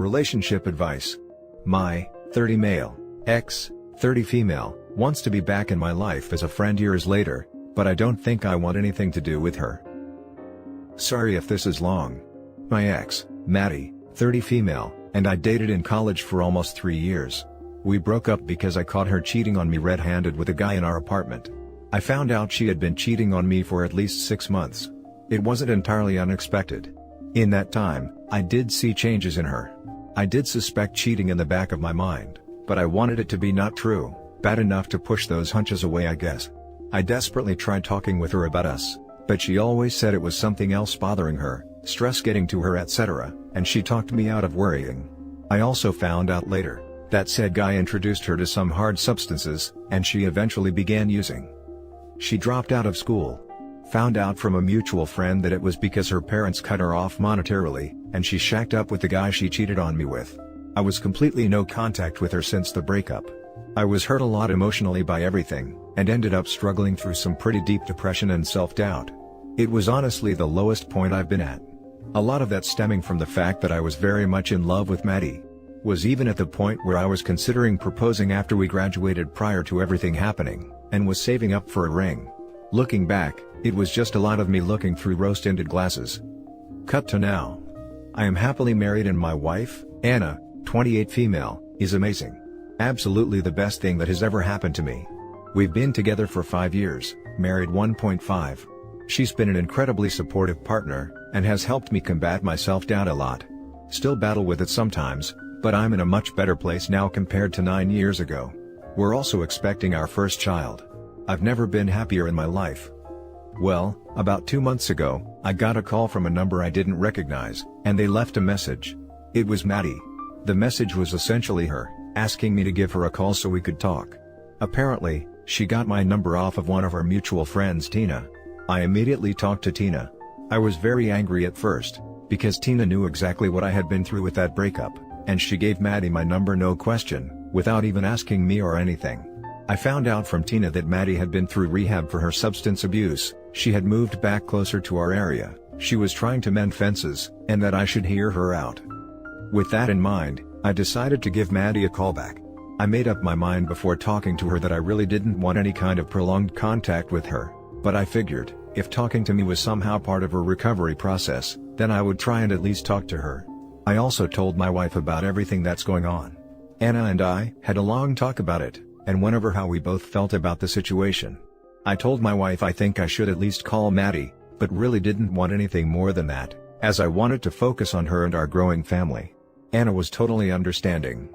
Relationship advice. My 30 male ex, 30 female, wants to be back in my life as a friend years later, but I don't think I want anything to do with her. Sorry if this is long. My ex, Maddie, 30 female, and I dated in college for almost 3 years. We broke up because I caught her cheating on me red-handed with a guy in our apartment. I found out she had been cheating on me for at least 6 months. It wasn't entirely unexpected. In that time, I did see changes in her. I did suspect cheating in the back of my mind, but I wanted it to be not true, bad enough to push those hunches away, I guess. I desperately tried talking with her about us, but she always said it was something else bothering her, stress getting to her, etc., and she talked me out of worrying. I also found out later that said guy introduced her to some hard substances, and she eventually began using. She dropped out of school. Found out from a mutual friend that it was because her parents cut her off monetarily, and she shacked up with the guy she cheated on me with. I was completely no contact with her since the breakup. I was hurt a lot emotionally by everything, and ended up struggling through some pretty deep depression and self-doubt. It was honestly the lowest point I've been at. A lot of that stemming from the fact that I was very much in love with Maddie. Was even at the point where I was considering proposing after we graduated prior to everything happening, and was saving up for a ring. Looking back, it was just a lot of me looking through rose-tinted glasses. Cut to now. I am happily married and my wife, Anna, 28 female, is amazing. Absolutely the best thing that has ever happened to me. We've been together for 5 years, married 1.5. She's been an incredibly supportive partner, and has helped me combat my self-doubt a lot. Still battle with it sometimes, but I'm in a much better place now compared to 9 years ago. We're also expecting our first child. I've never been happier in my life. Well, about 2 months ago, I got a call from a number I didn't recognize, and they left a message. It was Maddie. The message was essentially her, asking me to give her a call so we could talk. Apparently, she got my number off of one of our mutual friends, Tina. I immediately talked to Tina. I was very angry at first, because Tina knew exactly what I had been through with that breakup, and she gave Maddie my number no question, without even asking me or anything. I found out from Tina that Maddie had been through rehab for her substance abuse, she had moved back closer to our area, she was trying to mend fences, and that I should hear her out. With that in mind, I decided to give Maddie a call back. I made up my mind before talking to her that I really didn't want any kind of prolonged contact with her, but I figured, if talking to me was somehow part of her recovery process, then I would try and at least talk to her. I also told my wife about everything that's going on. Anna and I had a long talk about it, and went over how we both felt about the situation. I told my wife I think I should at least call Maddie, but really didn't want anything more than that, as I wanted to focus on her and our growing family. Anna was totally understanding.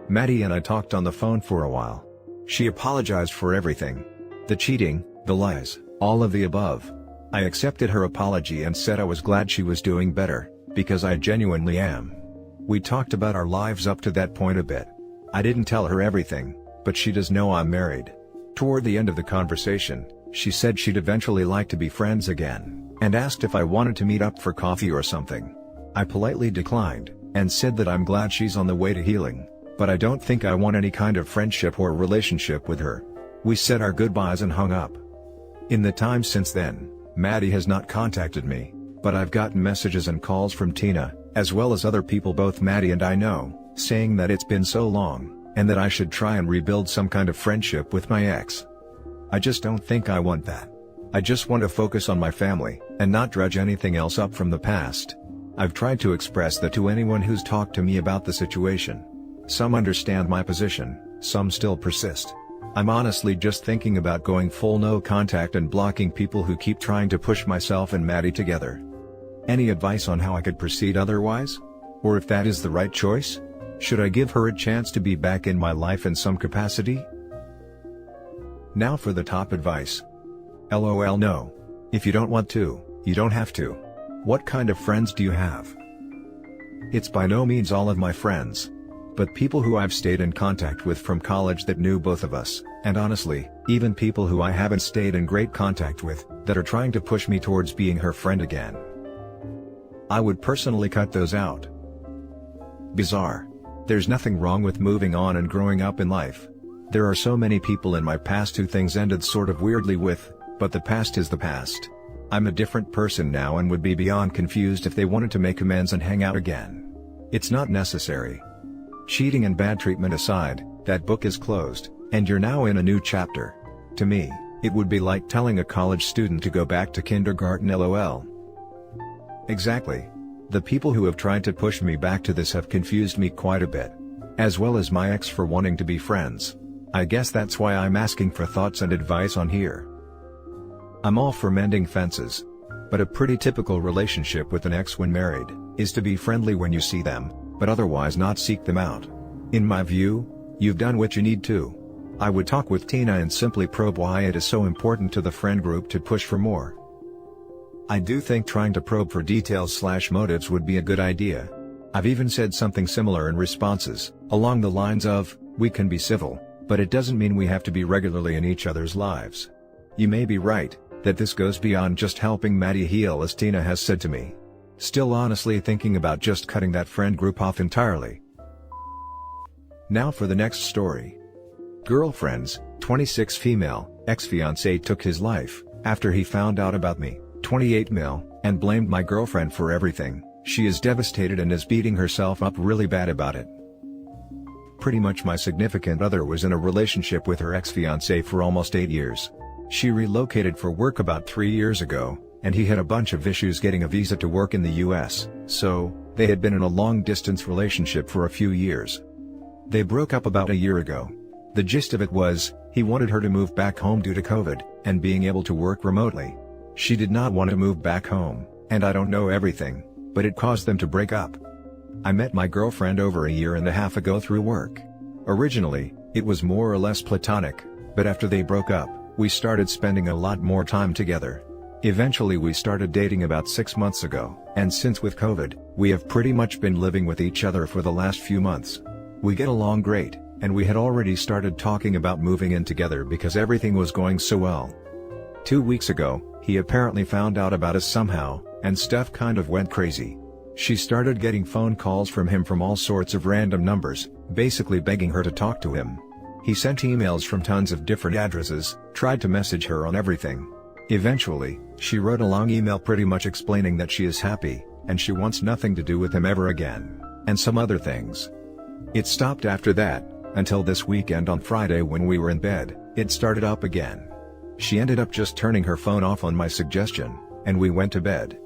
Maddie and I talked on the phone for a while. She apologized for everything. The cheating, the lies, all of the above. I accepted her apology and said I was glad she was doing better, because I genuinely am. We talked about our lives up to that point a bit. I didn't tell her everything, but she does know I'm married. Toward the end of the conversation, she said she'd eventually like to be friends again, and asked if I wanted to meet up for coffee or something. I politely declined, and said that I'm glad she's on the way to healing, but I don't think I want any kind of friendship or relationship with her. We said our goodbyes and hung up. In the time since then, Maddie has not contacted me, but I've gotten messages and calls from Tina, as well as other people both Maddie and I know, saying that it's been so long, and that I should try and rebuild some kind of friendship with my ex. I just don't think I want that. I just want to focus on my family, and not dredge anything else up from the past. I've tried to express that to anyone who's talked to me about the situation. Some understand my position, some still persist. I'm honestly just thinking about going full no contact and blocking people who keep trying to push myself and Maddie together. Any advice on how I could proceed otherwise? Or if that is the right choice? Should I give her a chance to be back in my life in some capacity? Now for the top advice. LOL no. If you don't want to, you don't have to. What kind of friends do you have? It's by no means all of my friends. But people who I've stayed in contact with from college that knew both of us, and honestly, even people who I haven't stayed in great contact with, that are trying to push me towards being her friend again. I would personally cut those out. Bizarre. There's nothing wrong with moving on and growing up in life. There are so many people in my past who things ended sort of weirdly with, but the past is the past. I'm a different person now and would be beyond confused if they wanted to make amends and hang out again. It's not necessary. Cheating and bad treatment aside, that book is closed, and you're now in a new chapter. To me, it would be like telling a college student to go back to kindergarten lol. Exactly. The people who have tried to push me back to this have confused me quite a bit. As well as my ex for wanting to be friends. I guess that's why I'm asking for thoughts and advice on here. I'm all for mending fences. But a pretty typical relationship with an ex when married, is to be friendly when you see them, but otherwise not seek them out. In my view, you've done what you need to. I would talk with Tina and simply probe why it is so important to the friend group to push for more. I do think trying to probe for details/motives would be a good idea. I've even said something similar in responses, along the lines of, we can be civil, but it doesn't mean we have to be regularly in each other's lives. You may be right, that this goes beyond just helping Maddie heal, as Tina has said to me. Still honestly thinking about just cutting that friend group off entirely. Now for the next story. Girlfriends, 26 female, ex-fiancé took his life, after he found out about me, 28 male, and blamed my girlfriend for everything. She is devastated and is beating herself up really bad about it. Pretty much my significant other was in a relationship with her ex-fiancé for almost 8 years. She relocated for work about 3 years ago, and he had a bunch of issues getting a visa to work in the US, so, they had been in a long-distance relationship for a few years. They broke up about a year ago. The gist of it was, he wanted her to move back home due to COVID, and being able to work remotely. She did not want to move back home, and I don't know everything, but it caused them to break up. I met my girlfriend over a year and a half ago through work. Originally, it was more or less platonic, but after they broke up, we started spending a lot more time together. Eventually we started dating about 6 months ago, and since with COVID, we have pretty much been living with each other for the last few months. We get along great, and we had already started talking about moving in together because everything was going so well. 2 weeks ago, he apparently found out about us somehow, and stuff kind of went crazy. She started getting phone calls from him from all sorts of random numbers, basically begging her to talk to him. He sent emails from tons of different addresses, tried to message her on everything. Eventually, she wrote a long email pretty much explaining that she is happy, and she wants nothing to do with him ever again, and some other things. It stopped after that, until this weekend on Friday when we were in bed, it started up again. She ended up just turning her phone off on my suggestion, and we went to bed.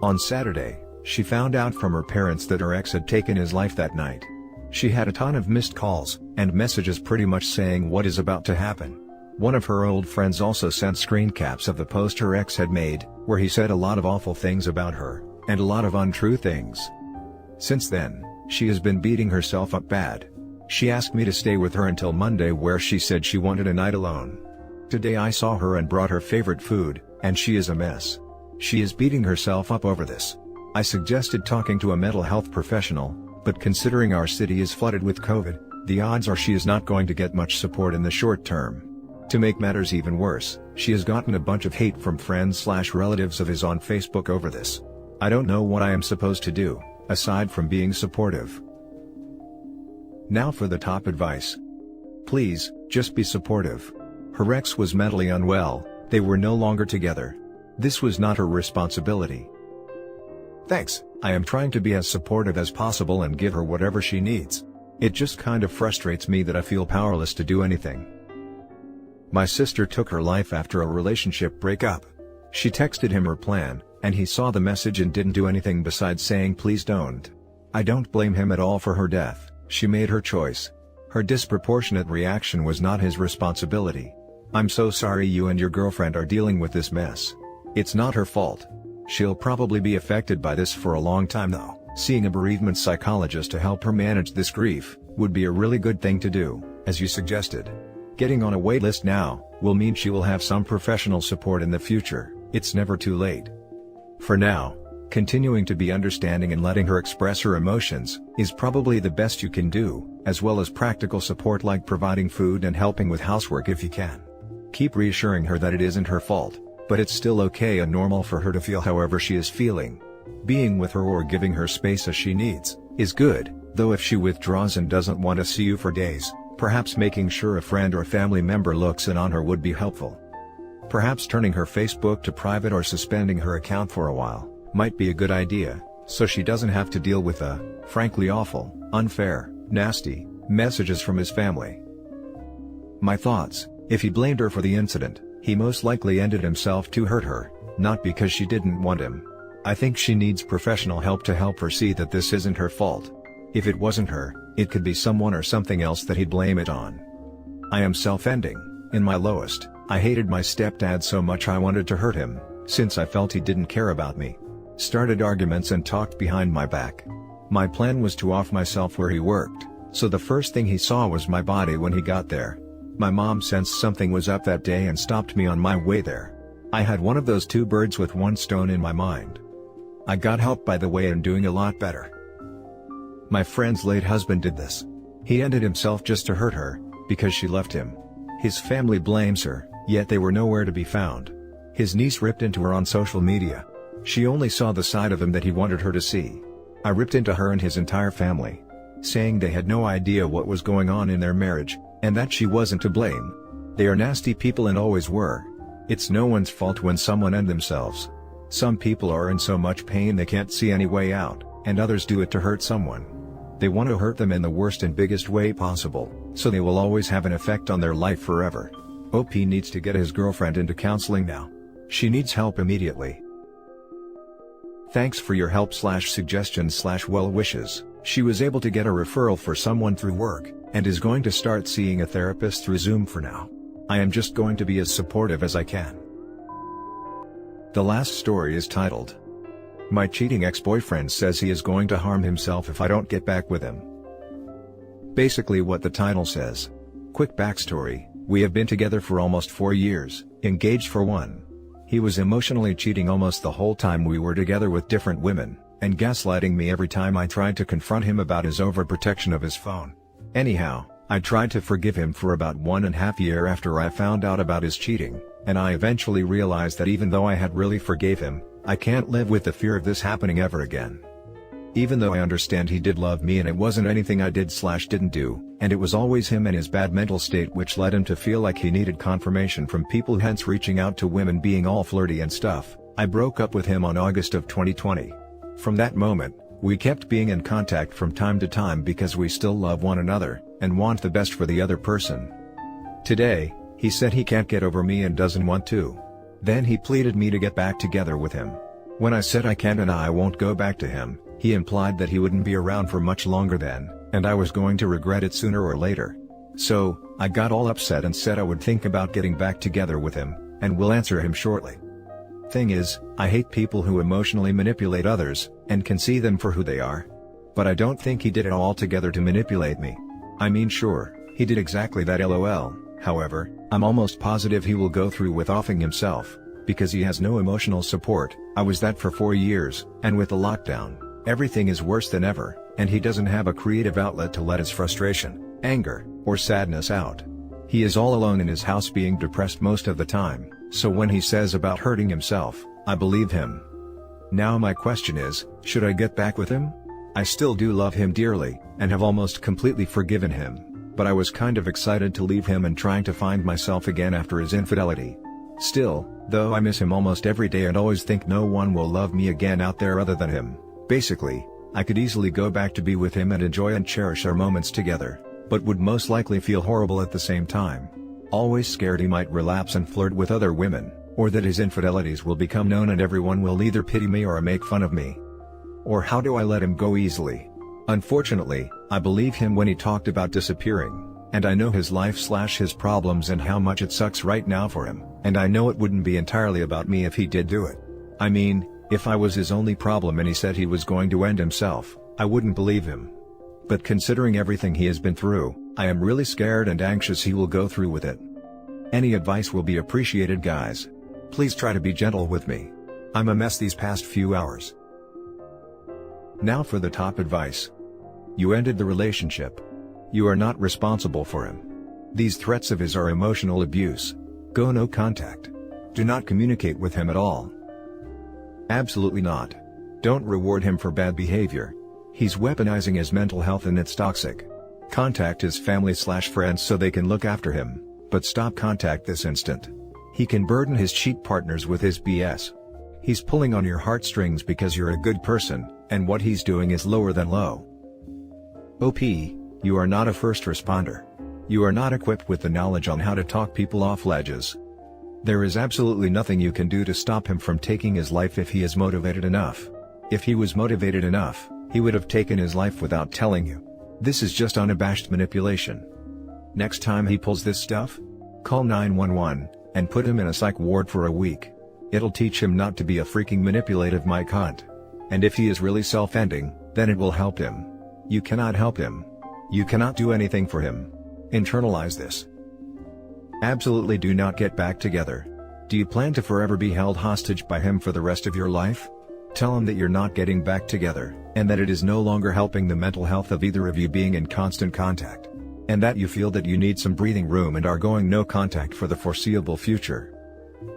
On Saturday, she found out from her parents that her ex had taken his life that night. She had a ton of missed calls, and messages pretty much saying what is about to happen. One of her old friends also sent screen caps of the post her ex had made, where he said a lot of awful things about her, and a lot of untrue things. Since then, she has been beating herself up bad. She asked me to stay with her until Monday, where she said she wanted a night alone. Today I saw her and brought her favorite food, and she is a mess. She is beating herself up over this. I suggested talking to a mental health professional, but considering our city is flooded with COVID, the odds are she is not going to get much support in the short term. To make matters even worse, she has gotten a bunch of hate from friends/relatives of his on Facebook over this. I don't know what I am supposed to do, aside from being supportive. Now for the top advice. Please, just be supportive. Her ex was mentally unwell, they were no longer together. This was not her responsibility. Thanks, I am trying to be as supportive as possible and give her whatever she needs. It just kind of frustrates me that I feel powerless to do anything. My sister took her life after a relationship breakup. She texted him her plan, and he saw the message and didn't do anything besides saying please don't. I don't blame him at all for her death, she made her choice. Her disproportionate reaction was not his responsibility. I'm so sorry you and your girlfriend are dealing with this mess. It's not her fault. She'll probably be affected by this for a long time though. Seeing a bereavement psychologist to help her manage this grief would be a really good thing to do, as you suggested. Getting on a waitlist now will mean she will have some professional support in the future. It's never too late. For now, continuing to be understanding and letting her express her emotions is probably the best you can do, as well as practical support like providing food and helping with housework if you can. Keep reassuring her that it isn't her fault, but it's still okay and normal for her to feel however she is feeling. Being with her or giving her space as she needs is good, though if she withdraws and doesn't want to see you for days, perhaps making sure a friend or family member looks in on her would be helpful. Perhaps turning her Facebook to private or suspending her account for a while might be a good idea, so she doesn't have to deal with the, frankly awful, unfair, nasty, messages from his family. My thoughts: if he blamed her for the incident, he most likely ended himself to hurt her, not because she didn't want him. I think she needs professional help to help her see that this isn't her fault. If it wasn't her, it could be someone or something else that he'd blame it on. I am self-ending. In my lowest, I hated my stepdad so much I wanted to hurt him, since I felt he didn't care about me. Started arguments and talked behind my back. My plan was to off myself where he worked, so the first thing he saw was my body when he got there. My mom sensed something was up that day and stopped me on my way there. I had one of those two birds with one stone in my mind. I got help by the way and doing a lot better. My friend's late husband did this. He ended himself just to hurt her, because she left him. His family blames her, yet they were nowhere to be found. His niece ripped into her on social media. She only saw the side of him that he wanted her to see. I ripped into her and his entire family, saying they had no idea what was going on in their marriage, and that she wasn't to blame. They are nasty people and always were. It's no one's fault when someone ends themselves. Some people are in so much pain they can't see any way out, and others do it to hurt someone. They want to hurt them in the worst and biggest way possible, so they will always have an effect on their life forever. OP needs to get his girlfriend into counseling now. She needs help immediately. Thanks for your help/suggestions/well wishes. She was able to get a referral for someone through work, and is going to start seeing a therapist through Zoom for now. I am just going to be as supportive as I can. The last story is titled, "My cheating ex-boyfriend says he is going to harm himself if I don't get back with him." Basically what the title says. Quick backstory: we have been together for almost 4 years, engaged for 1. He was emotionally cheating almost the whole time we were together with different women, and gaslighting me every time I tried to confront him about his overprotection of his phone. Anyhow, I tried to forgive him for about 1.5 years after I found out about his cheating, and I eventually realized that even though I had really forgave him, I can't live with the fear of this happening ever again. Even though I understand he did love me and it wasn't anything I did/didn't do, and it was always him and his bad mental state which led him to feel like he needed confirmation from people, hence reaching out to women being all flirty and stuff, I broke up with him on August of 2020. From that moment, we kept being in contact from time to time because we still love one another, and want the best for the other person. Today, he said he can't get over me and doesn't want to. Then he pleaded me to get back together with him. When I said I can't and I won't go back to him, he implied that he wouldn't be around for much longer then, and I was going to regret it sooner or later. So, I got all upset and said I would think about getting back together with him, and will answer him shortly. Thing is, I hate people who emotionally manipulate others, and can see them for who they are. But I don't think he did it all together to manipulate me. I mean, sure, he did exactly that, lol. However, I'm almost positive he will go through with offing himself, because he has no emotional support. I was that for 4 years, and with the lockdown, everything is worse than ever, and he doesn't have a creative outlet to let his frustration, anger, or sadness out. He is all alone in his house being depressed most of the time, so when he says about hurting himself, I believe him. Now my question is, should I get back with him? I still do love him dearly, and have almost completely forgiven him, but I was kind of excited to leave him and trying to find myself again after his infidelity. Still, though, I miss him almost every day and always think no one will love me again out there other than him. Basically, I could easily go back to be with him and enjoy and cherish our moments together, but would most likely feel horrible at the same time. Always scared he might relapse and flirt with other women, or that his infidelities will become known and everyone will either pity me or make fun of me. Or how do I let him go easily? Unfortunately, I believe him when he talked about disappearing, and I know his life/his problems and how much it sucks right now for him, and I know it wouldn't be entirely about me if he did do it. I mean, if I was his only problem and he said he was going to end himself, I wouldn't believe him. But considering everything he has been through, I am really scared and anxious he will go through with it. Any advice will be appreciated, guys. Please try to be gentle with me. I'm a mess these past few hours. Now for the top advice. You ended the relationship. You are not responsible for him. These threats of his are emotional abuse. Go no contact. Do not communicate with him at all. Absolutely not. Don't reward him for bad behavior. He's weaponizing his mental health and it's toxic. Contact his family/friends so they can look after him, but stop contact this instant. He can burden his cheat partners with his BS. He's pulling on your heartstrings because you're a good person, and what he's doing is lower than low. OP, you are not a first responder. You are not equipped with the knowledge on how to talk people off ledges. There is absolutely nothing you can do to stop him from taking his life if he is motivated enough. If he was motivated enough, he would have taken his life without telling you. This is just unabashed manipulation. Next time he pulls this stuff, call 911, and put him in a psych ward for a week. It'll teach him not to be a freaking manipulative my cunt. And if he is really self-ending, then it will help him. You cannot help him. You cannot do anything for him. Internalize this. Absolutely do not get back together. Do you plan to forever be held hostage by him for the rest of your life? Tell him that you're not getting back together, and that it is no longer helping the mental health of either of you being in constant contact. And that you feel that you need some breathing room and are going no contact for the foreseeable future.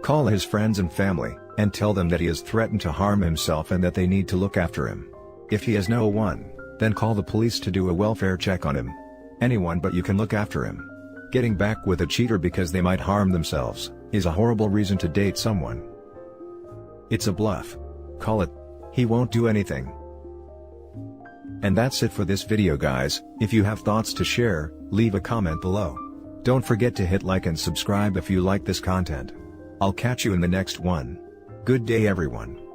Call his friends and family, and tell them that he has threatened to harm himself and that they need to look after him. If he has no one, then call the police to do a welfare check on him. Anyone but you can look after him. Getting back with a cheater because they might harm themselves is a horrible reason to date someone. It's a bluff. Call it. He won't do anything. And that's it for this video, guys. If you have thoughts to share, leave a comment below. Don't forget to hit like and subscribe if you like this content. I'll catch you in the next one. Good day, everyone.